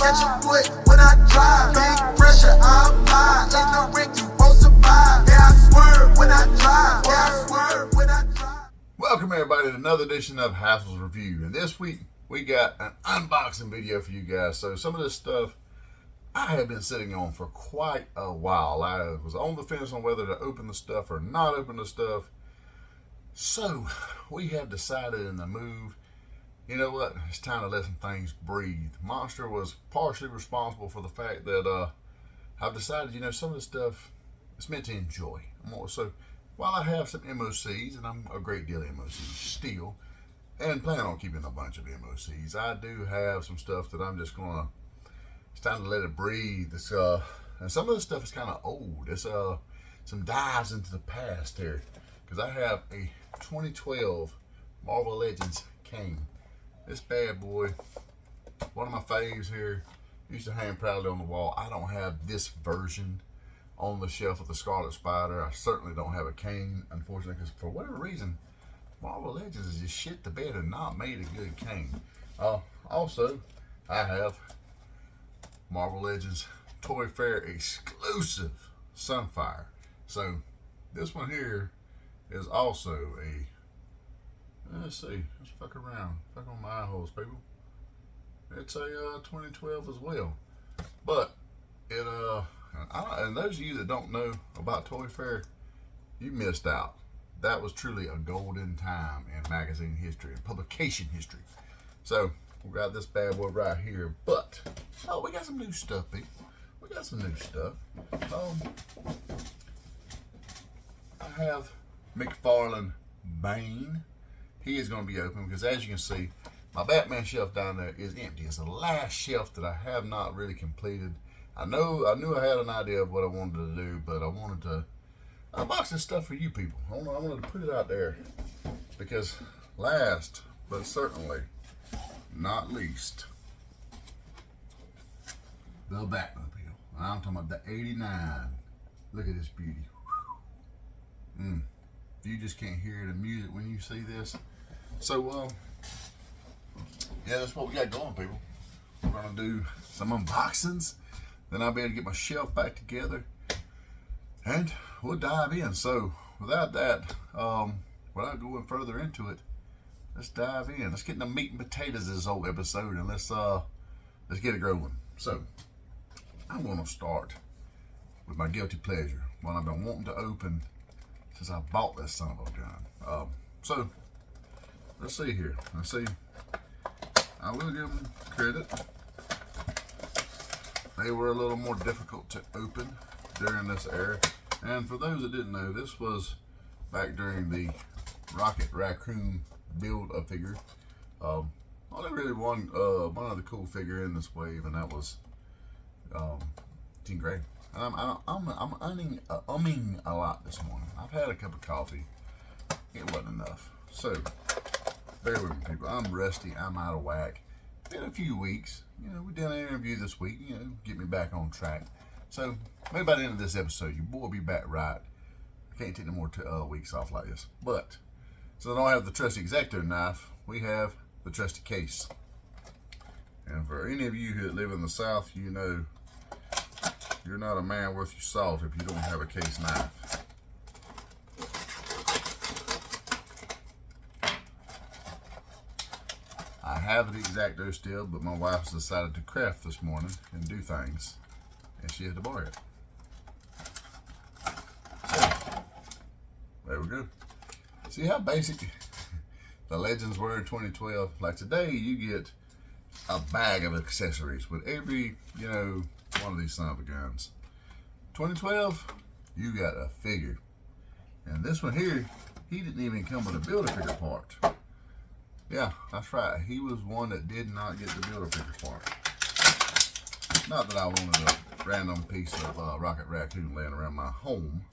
catch a foot when I drive. Big pressure, I apply. In the ring, you won't survive. Yeah, I swerve when I drive. Yeah, I swerve when I drive. Welcome everybody to another edition of HASSEL'S Review. And this week, we got an unboxing video for you guys. So some of this stuff I have been sitting on for quite a while. I was on the fence on whether to open the stuff or not open the stuff. So we have decided in the move, you know what, it's time to let some things breathe. Monster was partially responsible for the fact that I've decided, you know, some of the stuff it's meant to enjoy. So while I have some MOCs, and I'm a great deal of MOCs still, and plan on keeping a bunch of MOCs, I do have some stuff that I'm just gonna, it's time to let it breathe. It's and some of this stuff is kind of old. It's some dives into the past here, because I have a 2012 Marvel Legends Kaine. This bad boy, one of my faves here, used to hang proudly on the wall. I don't have this version on the shelf of the Scarlet Spider. I certainly don't have a Kaine, unfortunately, because for whatever reason, Marvel Legends is just shit the bed and not made a good Kaine. Also, I have Marvel Legends Toy Fair exclusive Sunfire. So this one here is also a, let's see, let's fuck around, fuck on my eye holes, people. It's a 2012 as well, but it and those of you that don't know about Toy Fair, you missed out. That was truly a golden time in magazine history and publication history. So we got this bad boy right here, but we got some new stuff, people. We got some new stuff. I have McFarlane Bane. He is going to be open because, as you can see, my Batman shelf down there is empty. It's the last shelf that I have not really completed. I knew I had an idea of what I wanted to do, but I wanted to unbox this stuff for you people. I wanted to put it out there because last, but certainly not least, the Batmobile. I'm talking about the 89. Look at this beauty. You just can't hear the music when you see this. So, yeah, that's what we got going, people. We're gonna do some unboxings, then I'll be able to get my shelf back together, and we'll dive in. So, without that, without going further into it, let's dive in. Let's get the meat and potatoes of this whole episode, and let's get it going. So, I'm gonna start with my guilty pleasure, one I've been wanting to open since I bought this son of a gun. So let's see here. Let's see. I will give them credit. They were a little more difficult to open during this era. And for those that didn't know, this was back during the Rocket Raccoon build a figure. Only really one other cool figure in this wave, and that was Jean Grey. And I'm umming a lot this morning. I've had a cup of coffee. It wasn't enough. So, bear with me, people. I'm rusty. I'm out of whack. Been a few weeks. You know, we did an interview this week. You know, get me back on track. So, maybe by the end of this episode, your boy will be back right. I can't take no more weeks off like this. But, so I don't have the trusty X-Acto knife. We have the trusty case. And for any of you who live in the South, you know, you're not a man worth your salt if you don't have a case knife. I have the X-Acto still, but my wife's decided to craft this morning and do things, and she had to borrow it. So, there we go. See how basic the Legends were in 2012? Like today, you get a bag of accessories with every, you know, one of these son of a guns. 2012, you got a figure. And this one here, he didn't even come with a Build-A-Figure part. Yeah, that's right. He was one that did not get the Build-A-Figure part. Not that I wanted a random piece of Rocket Raccoon laying around my home,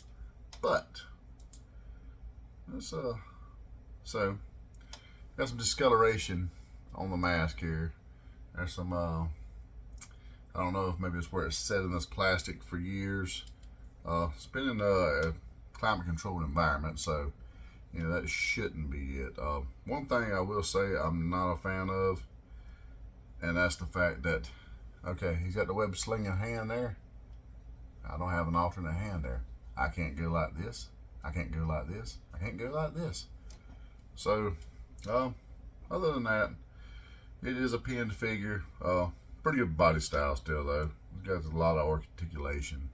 but let's, so got some discoloration on the mask here. There's some I don't know if maybe it's where it's set in this plastic for years. It's been in a climate controlled environment, so you know that shouldn't be it. One thing I will say I'm not a fan of, and that's the fact that Okay, he's got the web slinging hand there. I don't have an alternate hand there. I can't go like this. I can't go like this. I can't go like this. So, other than that, it is a pinned figure. Pretty good body style still though. It's got a lot of articulation.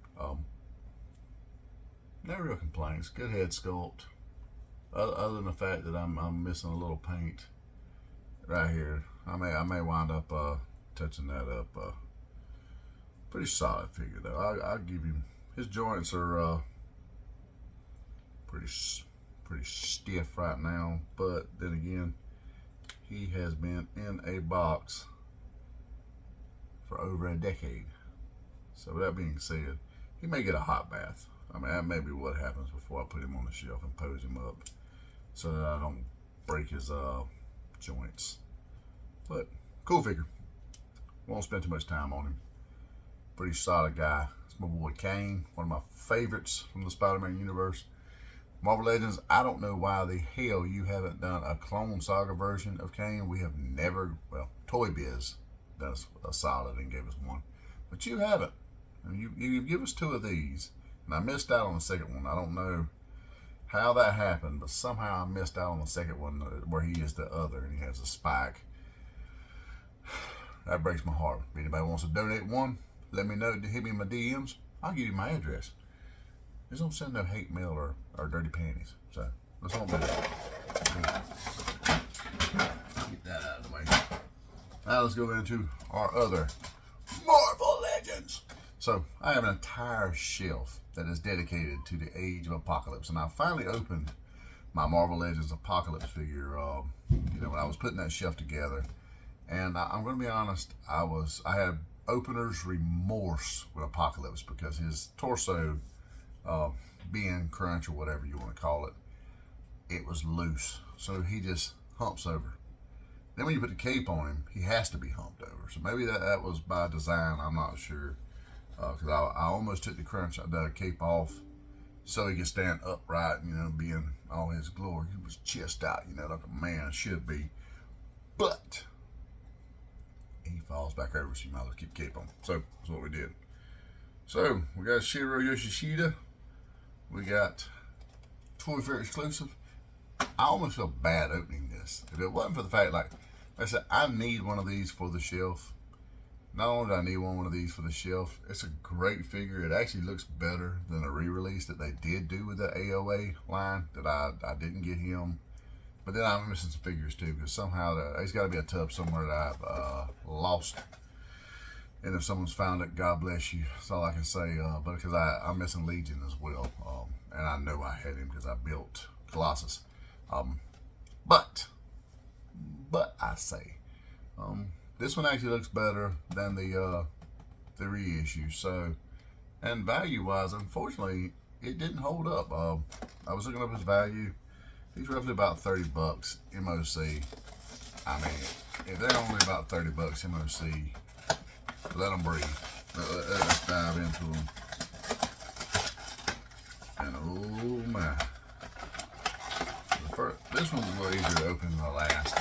No real complaints. Good head sculpt. Other than the fact that I'm missing a little paint right here. I may wind up touching that up. Pretty solid figure though. I'll give him. His joints are pretty stiff right now, but then again, he has been in a box for over a decade. So with that being said, he may get a hot bath. I mean, that may be what happens before I put him on the shelf and pose him up, so that I don't break his joints. But cool figure. Won't spend too much time on him. Pretty solid guy. It's my boy Kaine, one of my favorites from the Spider-Man universe. Marvel Legends, I don't know why the hell you haven't done a Clone Saga version of Kaine. We have never, well, Toy Biz done a solid and gave us one, but you haven't. And you give us two of these, and I missed out on the second one. I don't know how that happened, but somehow I missed out on the second one where he is the other and he has a spike. That breaks my heart. If anybody wants to donate one, let me know. Hit me in my DMs. I'll give you my address. Just don't send no hate mail or dirty panties. So let's not do that. Get that out of the way. Now let's go into our other Marvel Legends. So I have an entire shelf that is dedicated to the Age of Apocalypse, and I finally opened my Marvel Legends Apocalypse figure. When I was putting that shelf together, and I'm going to be honest, I had opener's remorse with Apocalypse because his torso, being crunch or whatever you want to call it, it was loose, so he just humps over. Then when you put the cape on him, he has to be humped over. So maybe that was by design. I'm not sure. Because I almost took the cape off so he could stand upright, be in all his glory. He was chest out, like a man should be. But he falls back over, so you might as well keep the cape on. So that's what we did. So we got Shiro Yoshishida. We got Toy Fair exclusive. I almost feel bad opening this. If it wasn't for the fact, like I said, I need one of these for the shelf. Not only do I need one of these for the shelf, it's a great figure. It actually looks better than a re-release that they did do with the AOA line that I didn't get him. But then I'm missing some figures too, because somehow there's got to be a tub somewhere that I've lost. And if someone's found it, God bless you. That's all I can say. But because I'm missing Legion as well. And I know I had him because I built Colossus. But I say, this one actually looks better than the reissue. So, and value-wise, unfortunately, it didn't hold up. I was looking up his value. He's roughly about $30 MOC. I mean, if they're only about $30 MOC, let them breathe. Let's dive into them. And oh my, this one's a little easier to open than the last.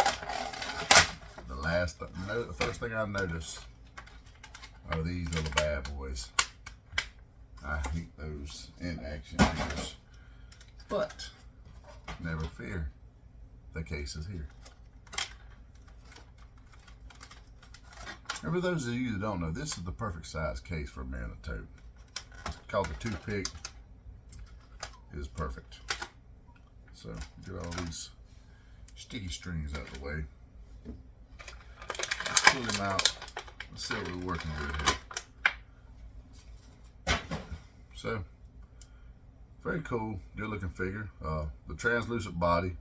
The first thing I noticed are these little bad boys. I hate those in action figures, but never fear, the case is here. And for those of you that don't know, this is the perfect size case for a man to tote. It's called the toothpick. It is perfect. So get all these sticky strings out of the way. Pull them out. Let's see what we're working with here. So, very cool, good looking figure. The translucent body,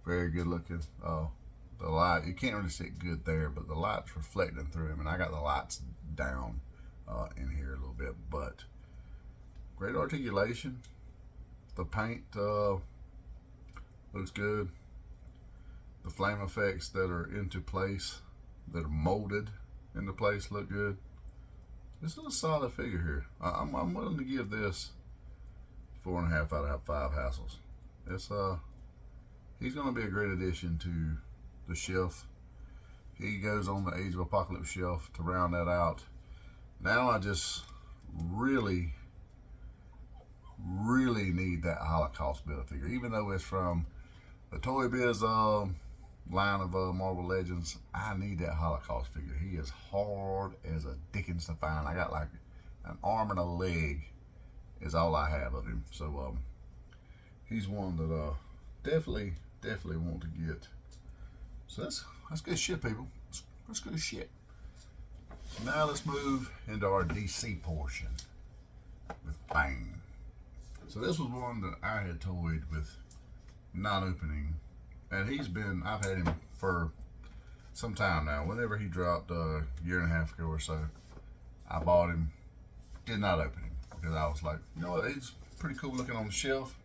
very good looking. The light, you can't really see it good there, but the light's reflecting through him, and I got the lights down in here a little bit, but great articulation. The paint looks good. The flame effects that are into place, that are molded into place, look good. This is a solid figure here. I'm willing to give this 4.5 out of 5 hassles. It's he's going to be a great addition to the shelf he goes on the Age of Apocalypse shelf to round that out. Now I just really need that Holocaust Build-A-Figure, even though it's from the Toy Biz line of Marvel Legends. I need that Holocaust figure. He is hard as a dickens to find. I got like an arm and a leg is all I have of him. So he's one that definitely want to get. So that's good shit, people. That's good shit. So now let's move into our DC portion with Bane. So this was one that I had toyed with not opening, and I've had him for some time now. Whenever he dropped a year and a half ago or so, I bought him, did not open him, because I was like, you know what, he's pretty cool looking on the shelf.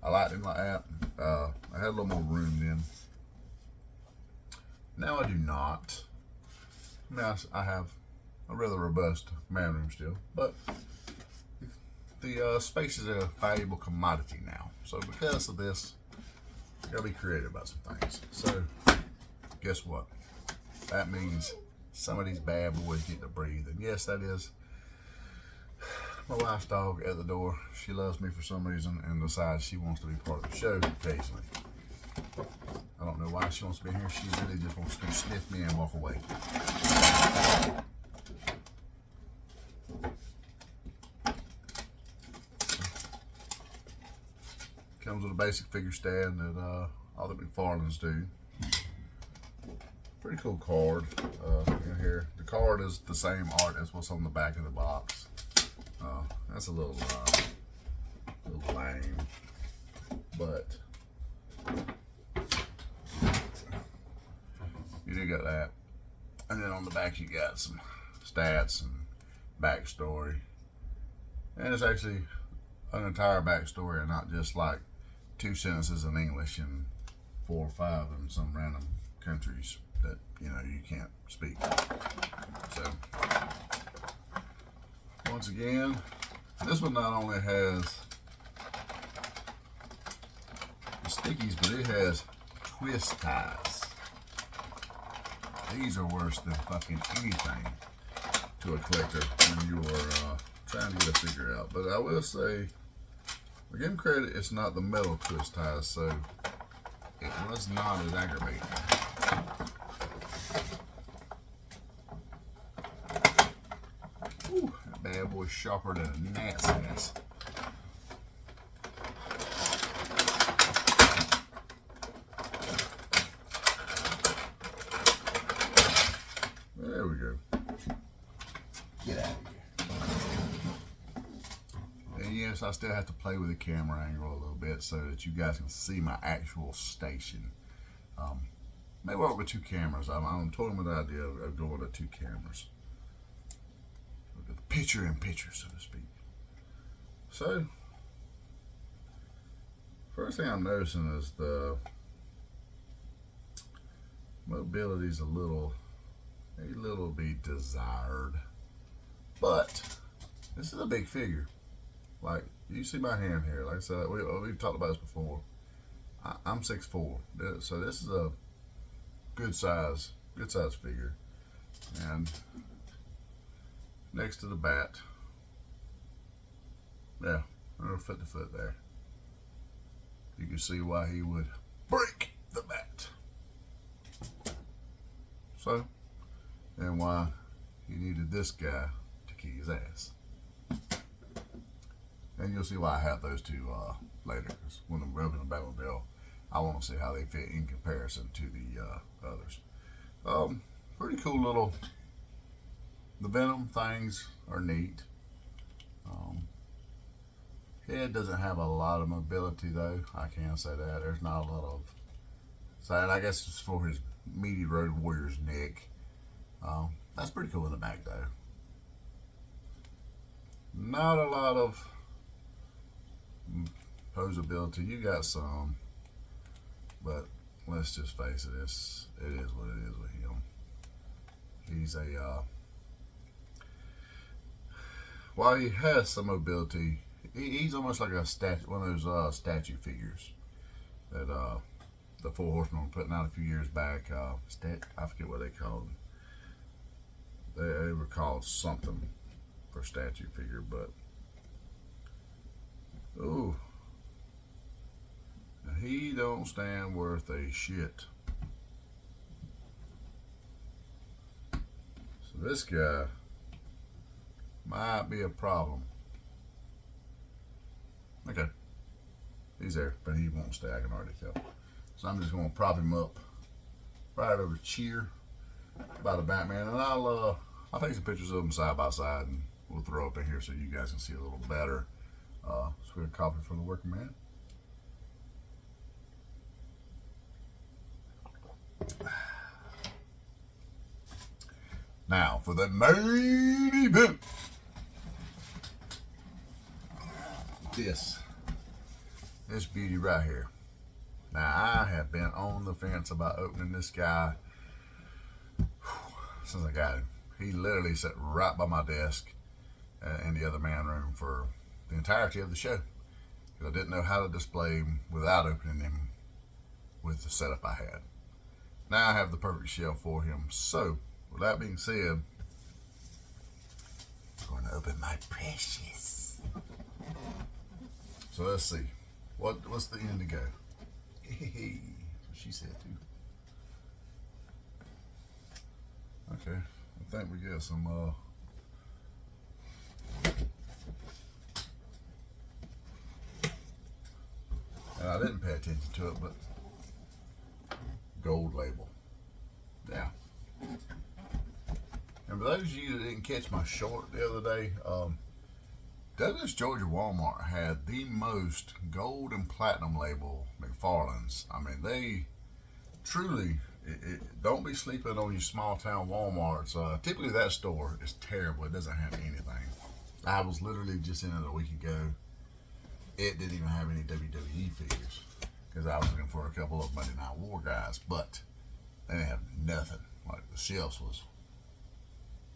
I liked him like that. I had a little more room then. Now I do not. Now I have a rather robust man room still, but the space is a valuable commodity now. So because of this, I gotta be creative about some things. So guess what? That means some of these bad boys get to breathe. And yes, that is my wife's dog at the door. She loves me for some reason and decides she wants to be part of the show occasionally. I don't know why she wants to be here. She really just wants to sniff me and walk away. Comes with a basic figure stand that all the McFarlanes do. Pretty cool card in here. The card is the same art as what's on the back of the box. That's a little lame, but you do got that. And then on the back you got some stats and backstory, and it's actually an entire backstory and not just like 2 sentences in English and 4 or 5 in some random countries that you can't speak. So once again, this one not only has the stickies, but it has twist ties. These are worse than fucking anything to a collector when you are trying to get a figure out. But I will say, I give him credit, it's not the metal twist ties, so it was not as aggravating. Whew, that bad boy's sharper than a gnat's ass. There we go. Get out of here. And yes, I still have to play with the camera angle a little bit so that you guys can see my actual station. May work with 2 cameras. I'm toying with the idea of going to 2 cameras. Picture in picture, so to speak. So, first thing I'm noticing is the mobility's a little be desired. But this is a big figure. Like, you see my hand here. Like I said, we've talked about this before. I'm 6'4", so this is a good size figure. And next to the bat, yeah, foot to foot there. You can see why he would break the bat. So, and why he needed this guy to kick his ass. And you'll see why I have those 2 later, because when I'm rubbing the Batmobile, I want to see how they fit in comparison to the others. Pretty cool little. The Venom things are neat. Head doesn't have a lot of mobility though. I can say that. There's not a lot of. So I guess it's for his meaty Road Warrior's neck. That's pretty cool in the back though. Not a lot of posability. You got some, but let's just face it. It is what it is with him. He's a while he has some mobility, he's almost like a one of those statue figures that the Four Horsemen were putting out a few years back. I forget what they called them. They were called something for statue figure, but ooh, he don't stand worth a shit. So this guy might be a problem. Okay, he's there, but he won't stay. I can already tell. So I'm just gonna prop him up right over Cheer by the Batman, and I'll take some pictures of them side by side, and we'll throw up in here so you guys can see a little better. Sweet coffee for the working man. Now for the main event. This beauty right here. Now I have been on the fence about opening this guy since I got him. He literally sat right by my desk in the other man room for the entirety of the show because I didn't know how to display him without opening him with the setup I had. Now I have the perfect shelf for him. So with that being said, I'm going to open my precious. So let's see. What's the end to go? Hey, that's what she said too. Okay, I think we got some and I didn't pay attention to it, but gold label. Yeah. And for those of you that didn't catch my short the other day, Douglas, Georgia Walmart had the most gold and platinum label McFarland's. I mean, they truly, don't be sleeping on your small town Walmarts. Typically that store is terrible. It doesn't have anything. I was literally just in it a week ago. It didn't even have any WWE figures because I was looking for a couple of Monday Night War guys, but they didn't have nothing. Like the shelves was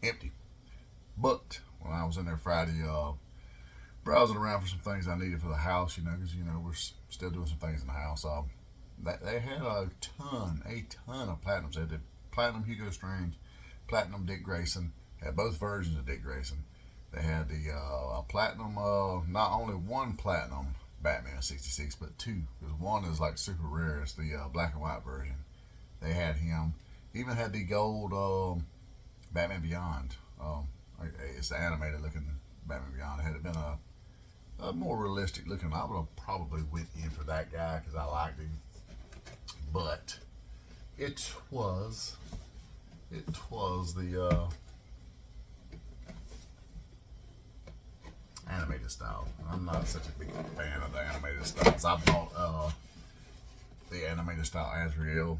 empty. But when I was in there Friday, browsing around for some things I needed for the house, because we're still doing some things in the house. They had a ton of platinums. They did platinum Hugo Strange, platinum Dick Grayson. Had both versions of Dick Grayson. They had the platinum, not only one platinum Batman 66, but two. Because one is like super rare. It's the black and white version. They had him. Even had the gold Batman Beyond. It's the animated looking Batman Beyond. Had it been a more realistic looking, I would have probably went in for that guy because I liked him. But it was the animated style. I'm not such a big fan of the animated styles. I bought the animated style Azrael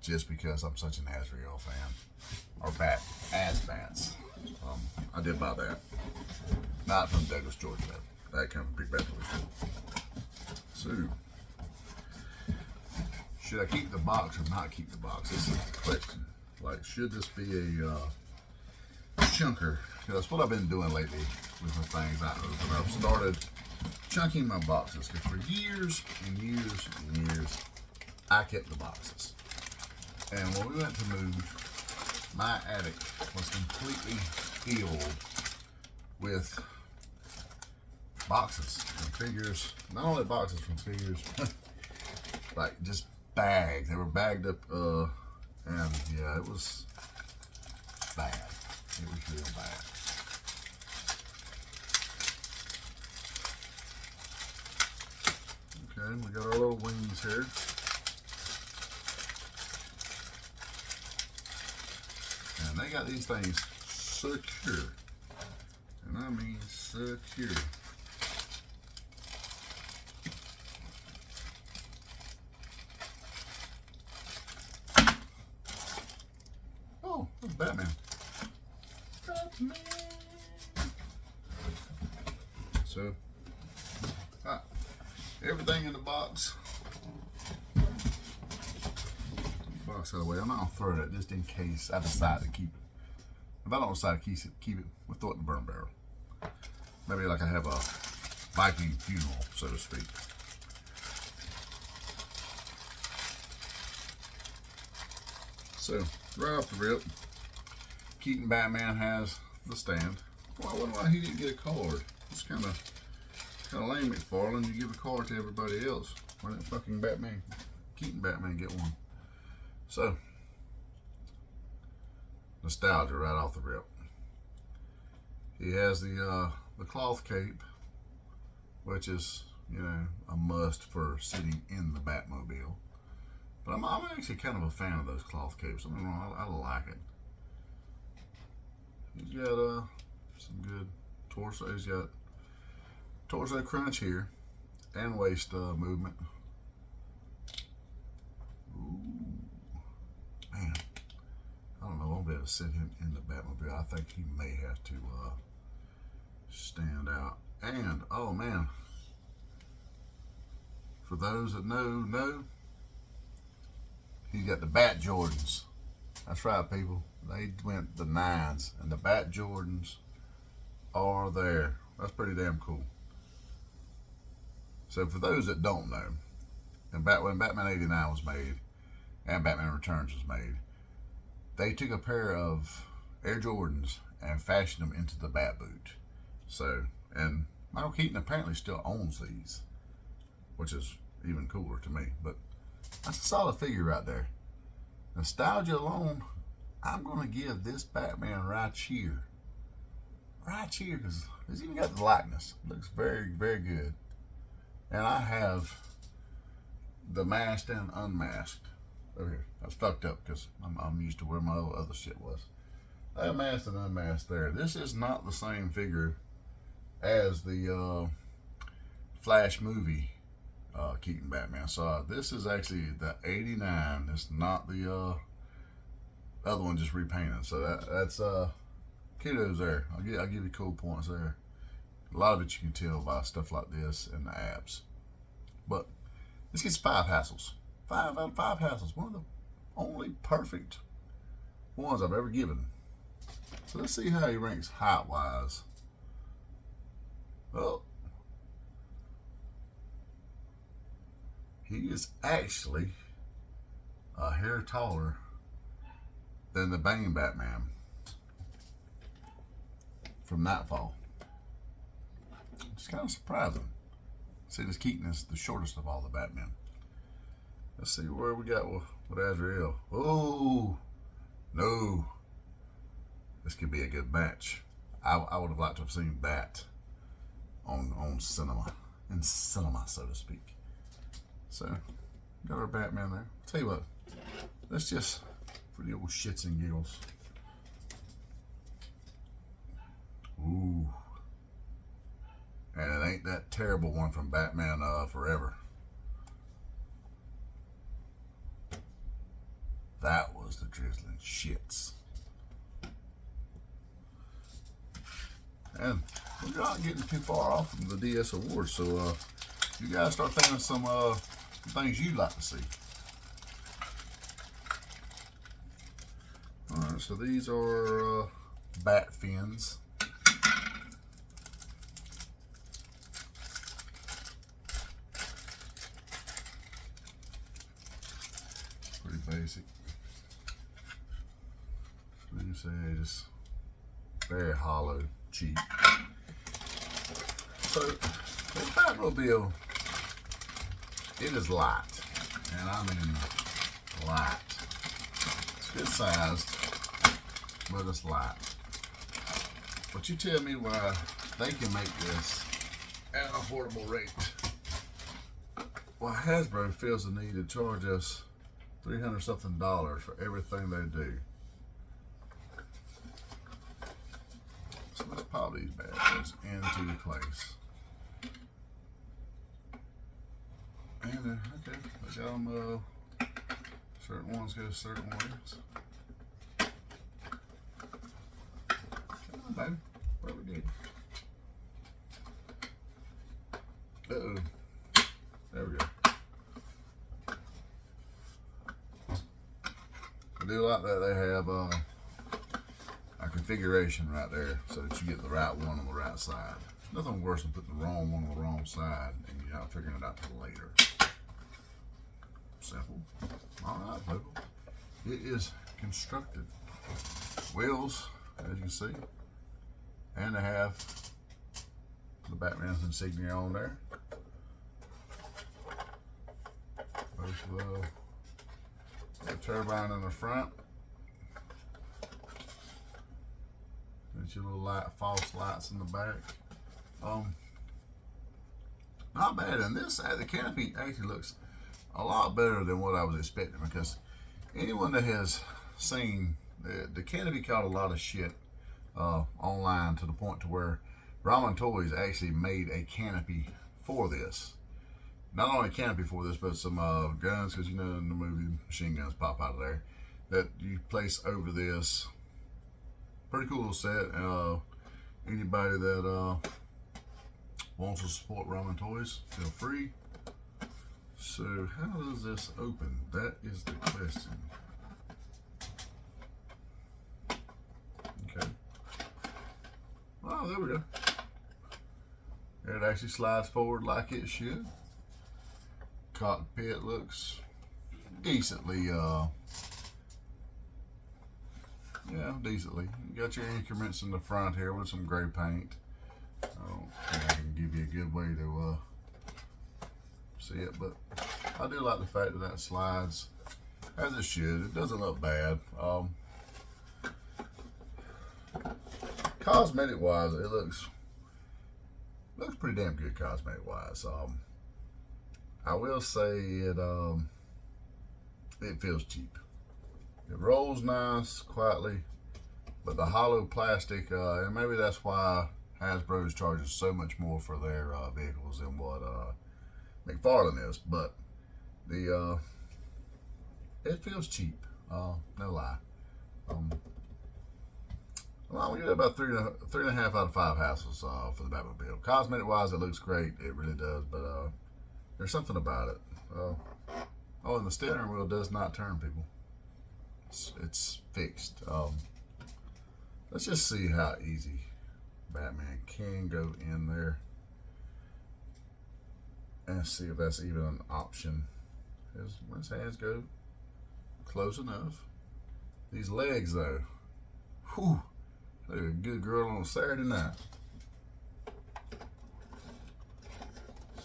just because I'm such an Azrael fan. Or Bats. I did buy that. Not from Douglas, Georgia, though. That kind of big bad toy. So, should I keep the box or not keep the box? This is the question. Like, should this be a chunker? Because that's what I've been doing lately with the things I open. I've started chunking my boxes. Because for years and years and years, I kept the boxes. And when we went to move, my attic was completely filled with boxes and figures. Not only boxes from figures, like just bags. They were bagged up, and yeah, it was bad. It was real bad. Okay, we got our little wings here. And they got these things secure. And I mean secure. Oh, that's Batman. Batman. So, everything in the box. Box out of the way. I'm not gonna throw it just in case I decide to keep it. If I don't decide to keep it, we'll throw it in the burn barrel. Maybe like I have a Viking funeral, so to speak. So, right off the rip, Keaton Batman has the stand. Well, I wonder why he didn't get a card. It's kind of lame, McFarlane. You give a card to everybody else. Why didn't fucking Keaton Batman get one? So, nostalgia right off the rip. He has the cloth cape, which is, you know, a must for sitting in the Batmobile. But I'm actually kind of a fan of those cloth capes. I mean, I like it. He's got some good torso. He's got torso crunch here and waist movement. Ooh, man, I don't know. I won't be able to sit him in the Batmobile. I think he may have to stand out. And oh man, for those that know, he got the Bat Jordans. That's right, people. They went the 9s, and the Bat Jordans are there. That's pretty damn cool. So for those that don't know, and when Batman 89 was made, and Batman Returns was made, they took a pair of Air Jordans and fashioned them into the Bat boot. So, and Michael Keaton apparently still owns these, which is even cooler to me. But that's a solid figure right there. Nostalgia alone, I'm going to give this Batman right here, because he's even got the likeness. Looks very, very good. And I have the masked and unmasked. Over here. That's fucked up because I'm used to where my other shit was. I have masked and unmasked there. This is not the same figure as the Flash movie Keaton Batman. So this is actually the 89. It's not the other one just repainted. So that's kudos there. I'll give you cool points there. A lot of it you can tell by stuff like this and the abs. But this gets 5 hassles. 5 out of 5 hassles. One of the only perfect ones I've ever given. So let's see how he ranks height wise. Well, he is actually a hair taller than the Bane Batman from Nightfall. It's kind of surprising. See, this Keaton is the shortest of all the Batmen. Let's see where we got with Azrael. Oh, no. This could be a good match. I would have liked to have seen that on cinema. In cinema, so to speak. So, got our Batman there. I'll tell you what. Let's just, for the old shits and giggles. Ooh. And it ain't that terrible one from Batman Forever. That was the drizzling shits. And we're not getting too far off from the DS Awards, so you guys start thinking of some things you'd like to see. Alright, so these are bat fins. Pretty basic. You say just very hollow, cheap. So this Batmobile, it is light, and I mean light. It's good sized, but it's light. But you tell me why they can make this at an affordable rate. Why Hasbro feels the need to charge us $300 something for everything they do. So let's pop these bad boys into place. And okay, I got them, certain ones go certain ways. Come on, baby, what we did. Uh-oh, there we go. I do like that they have a configuration right there so that you get the right one on the right side. Nothing worse than putting the wrong one on the wrong side and you're not figuring it out till later. Simple. Alright, people. It is constructed. Wheels, as you can see, and they have the Batman's insignia on there. Both the turbine in the front. There's your little light, false lights in the back. Not bad. And this, the canopy actually looks a lot better than what I was expecting, because anyone that has seen the canopy caught a lot of shit online, to the point to where Ramen Toys actually made a canopy for this. Not only a canopy for this, but some guns, because you know in the movie machine guns pop out of there, that you place over this. Pretty cool little set. Anybody that wants to support Ramen Toys, feel free. So how does this open? That is the question. Okay. Oh, there we go. It actually slides forward like it should. Cockpit looks decently, decently. You got your increments in the front here with some gray paint. I don't think I can give you a good way to see it, but I do like the fact that that slides as it should. It doesn't look bad. Cosmetic wise, it looks pretty damn good cosmetic wise. I will say it feels cheap. It rolls nice, quietly, but the hollow plastic, and maybe that's why Hasbro charges so much more for their vehicles than what McFarlane is, but the it feels cheap, no lie. I'm gonna give it about 3.5 out of 5 hassles for the Batmobile. Cosmetic wise, it looks great, it really does, but there's something about it. Oh, and the steering wheel does not turn, people. It's fixed. Let's just see how easy Batman can go in there and see if that's even an option. Where his hands go, close enough. These legs though, whew, they're a good girl on a Saturday night.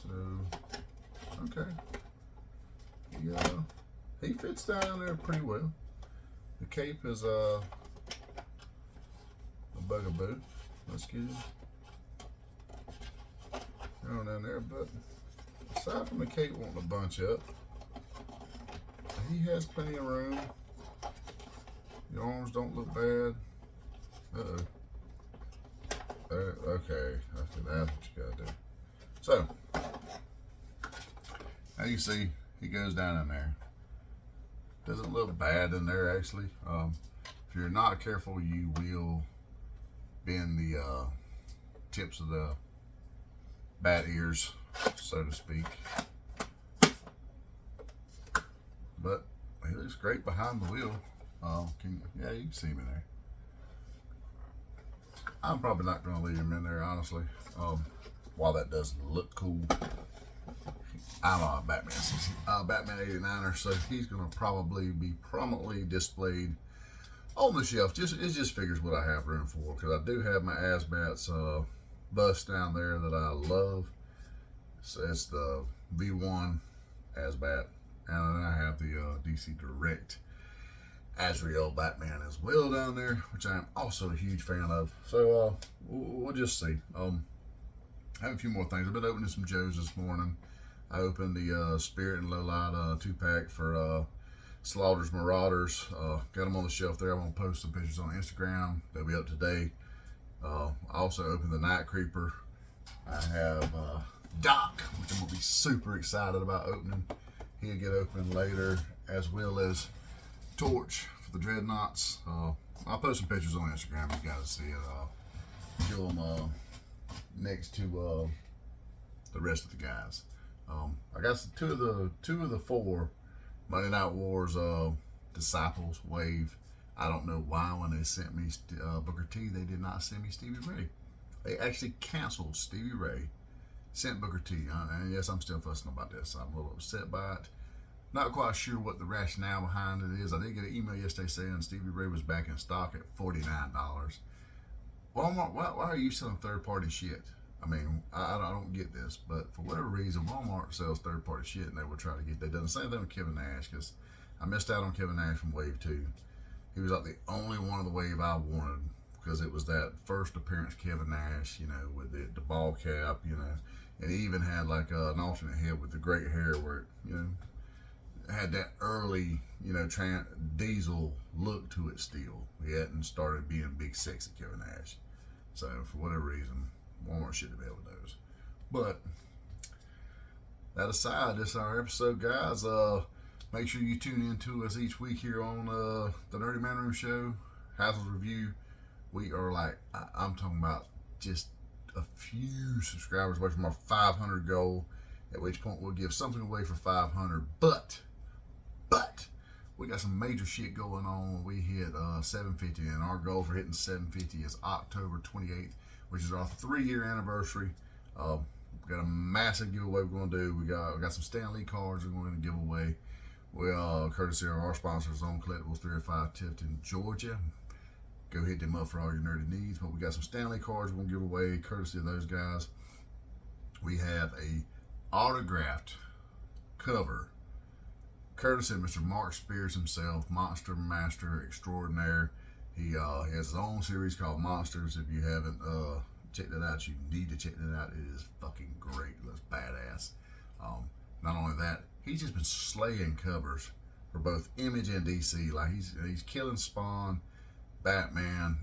So, okay, he fits down there pretty well. The cape is a bugaboo. Excuse me. Going down there, but aside from the cape wanting to bunch up, he has plenty of room. The arms don't look bad. Okay, that's what you gotta do. So, now you see he goes down in there. Doesn't look bad in there actually. If you're not careful, you will bend the tips of the bat ears, so to speak. But he looks great behind the wheel. Yeah, you can see him in there. I'm probably not going to leave him in there, honestly. While that does look cool, I'm a Batman 89er, so he's going to probably be prominently displayed on the shelf. It just figures what I have room for, because I do have my ASBAT's bust down there that I love. So it's the V1 ASBAT, and then I have the DC Direct Azrael Batman as well down there, which I am also a huge fan of. So we'll just see. I have a few more things. I've been opening some Joes this morning. I opened the Spirit and Lowlight 2-pack for Slaughter's Marauders. Got them on the shelf there. I'm going to post some pictures on Instagram. They'll be up today. I also opened the Night Creeper. I have Doc, which I'm going to be super excited about opening. He'll get opened later, as well as Torch for the Dreadnoughts. I'll post some pictures on Instagram. You guys see it. Show them next to the rest of the guys. I got two of the 4 Monday Night Wars Disciples wave. I don't know why when they sent me Booker T, they did not send me Stevie Ray. They actually canceled Stevie Ray, sent Booker T. And yes, I'm still fussing about this. I'm a little upset by it. Not quite sure what the rationale behind it is. I did get an email yesterday saying Stevie Ray was back in stock at $49. Walmart, why are you selling third-party shit? I mean, I don't get this, but for whatever reason, Walmart sells third-party shit, and they will try to get. They done the same thing with Kevin Nash, because I missed out on Kevin Nash from Wave 2. He was like the only one of the wave I wanted, because it was that first appearance Kevin Nash, you know, with the ball cap, you know, and he even had like an alternate head with the great hair where it, you know, had that early, you know, diesel look to it still. He hadn't started being big sexy Kevin Nash. So for whatever reason, Walmart should have been with those. But that aside, this is our episode, guys. Make sure you tune in to us each week here on the Nerdy Man Room Show, HASSEL'S Review. We are like, I'm talking about just a few subscribers away from our 500 goal, at which point we'll give something away for 500. But we got some major shit going on when we hit 750, and our goal for hitting 750 is October 28th, which is our 3-year anniversary. We got a massive giveaway we're going to do. We got some Stan Lee cards we're going to give away. We courtesy of our sponsors, Zone Collectibles, 305 Tifton, Georgia. Go hit them up for all your nerdy needs. But we got some Stan Lee cards we're going to give away, courtesy of those guys. We have a autographed cover, courtesy of Mr. Mark Spears himself, Monster Master Extraordinaire. He has his own series called Monsters. If you haven't checked it out, you need to check it out. It is fucking great. It looks badass. Not only that, he's just been slaying covers for both Image and DC. Like he's killing Spawn, Batman,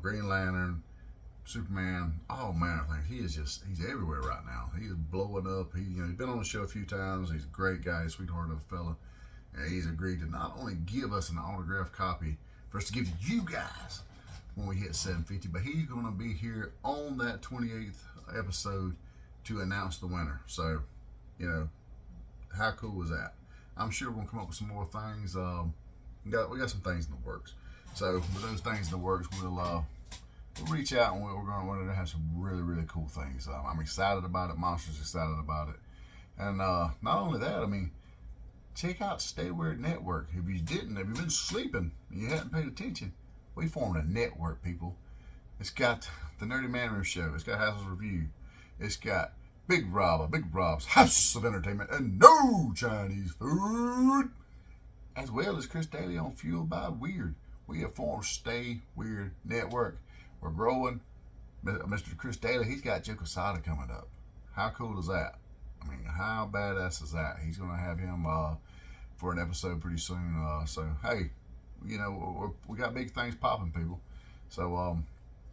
Green Lantern, Superman, all manner of things. He's everywhere right now. He is blowing up. He's been on the show a few times. He's a great guy, sweetheart of a fella. And he's agreed to not only give us an autographed copy for us to give to you guys when we hit 750, but he's going to be here on that 28th episode to announce the winner. So, you know, how cool is that? I'm sure we're going to come up with some more things. We got some things in the works. So with those things in the works, we'll reach out, and we're going to have some really, really cool things. I'm excited about it. Monster's excited about it. And not only that, I mean, check out Stay Weird Network. If you been sleeping and you hadn't paid attention, we formed a network, people. It's got the Nerdy Man Room Show. It's got HASSEL'S Review. It's got Big Rob's House of Entertainment and No Chinese Food, as well as Chris Daly on Fueled by Weird. We have formed Stay Weird Network. We're growing. Mr. Chris Daly, he's got Joe Quesada coming up. How cool is that? I mean, how badass is that? He's going to have him for an episode pretty soon. So, hey, you know, we got big things popping, people. So,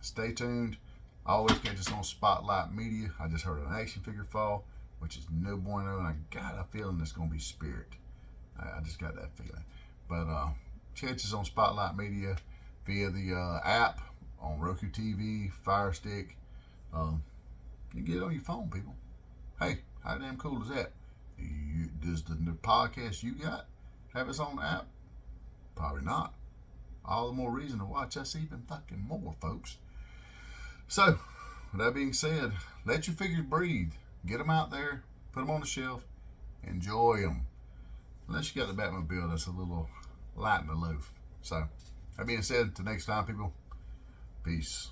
stay tuned. Always catch us on Spotlight Media. I just heard an action figure fall, which is no bueno, and I got a feeling it's going to be Spirit. I just got that feeling. But catch us on Spotlight Media via the app on Roku TV, Fire Stick. You get it on your phone, people. Hey, how damn cool is that? Does the podcast you got have its own app? Probably not. All the more reason to watch us even fucking more, folks. So, with that being said, let your figures breathe. Get them out there, put them on the shelf, enjoy them. Unless you got the Batmobile, that's a little light in the loaf. So, that being said, till next time, people, peace.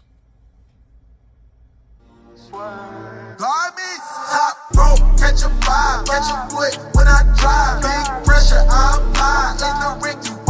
Glide me, top rope, catch a vibe, catch a foot when I drive. Big pressure, I apply in the ring, you